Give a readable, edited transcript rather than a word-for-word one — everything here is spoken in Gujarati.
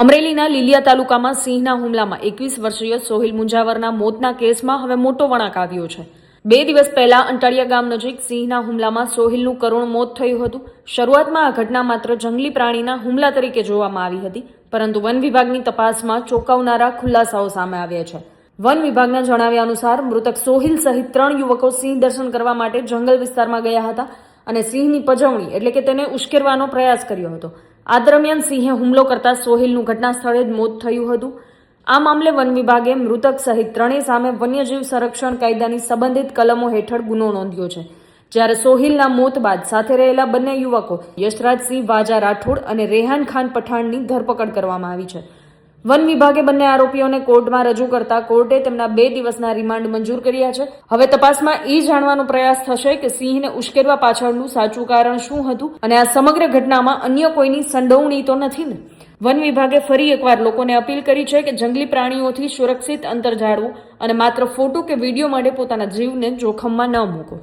અમરેલીના લીલિયા તાલુકામાં સિંહના હુમલામાં 21 વર્ષીય સોહિલ મુંજાવરના મોતના કેસમાં હવે મોટો વળાંક આવ્યો છે। 2 દિવસ પહેલા અંટાળિયા ગામ નજીક સિંહના હુમલામાં સોહિલનું કરુણ મોત થયું હતું। શરૂઆતમાં આ ઘટના માત્ર જંગલી પ્રાણીના હુમલા તરીકે જોવામાં આવી હતી, પરંતુ વન વિભાગની તપાસમાં ચોંકાવનારા ખુલાસાઓ સામે આવ્યા છે। વન વિભાગના જણાવ્યા અનુસાર મૃતક સોહિલ સહિત 3 યુવકો સિંહ દર્શન કરવા માટે જંગલ વિસ્તારમાં ગયા હતા અને સિંહની પજવણી એટલે કે તેને ઉશ્કેરવાનો પ્રયાસ કર્યો હતો। આ દરમિયાન સિંહે હુમલો કરતા સોહિલનું ઘટના સ્થળે જ મોત થયું હતું। આ મામલે વન વિભાગે મૃતક સહિત 3 સામે વન્યજીવ સંરક્ષણ કાયદાની સંબંધિત કલમો હેઠળ ગુનો નોંધ્યો છે। જ્યારે સોહિલના મોત બાદ સાથે રહેલા બંને યુવકો યશરાજસિંહ વાજા રાઠોડ અને રેહાન ખાન પઠાણની ધરપકડ કરવામાં આવી છે। વન વિભાગે બંને આરોપીઓને કોર્ટમાં રજૂ કરતા કોર્ટે તેમના 2 દિવસના રિમાન્ડ મંજૂર કર્યા છે। હવે તપાસમાં એ જાણવાનો પ્રયાસ થશે કે સિંહને ઉશ્કેરવા પાછળનું સાચું કારણ શું હતું અને આ સમગ્ર ઘટનામાં અન્ય કોઈની સંડોવણી તો નથી ને। વન વિભાગે ફરી એકવાર લોકોને અપીલ કરી છે કે જંગલી પ્રાણીઓથી સુરક્ષિત અંતર જાળવો અને માત્ર ફોટો કે વિડીયો માટે પોતાના જીવને જોખમમાં ન મૂકો।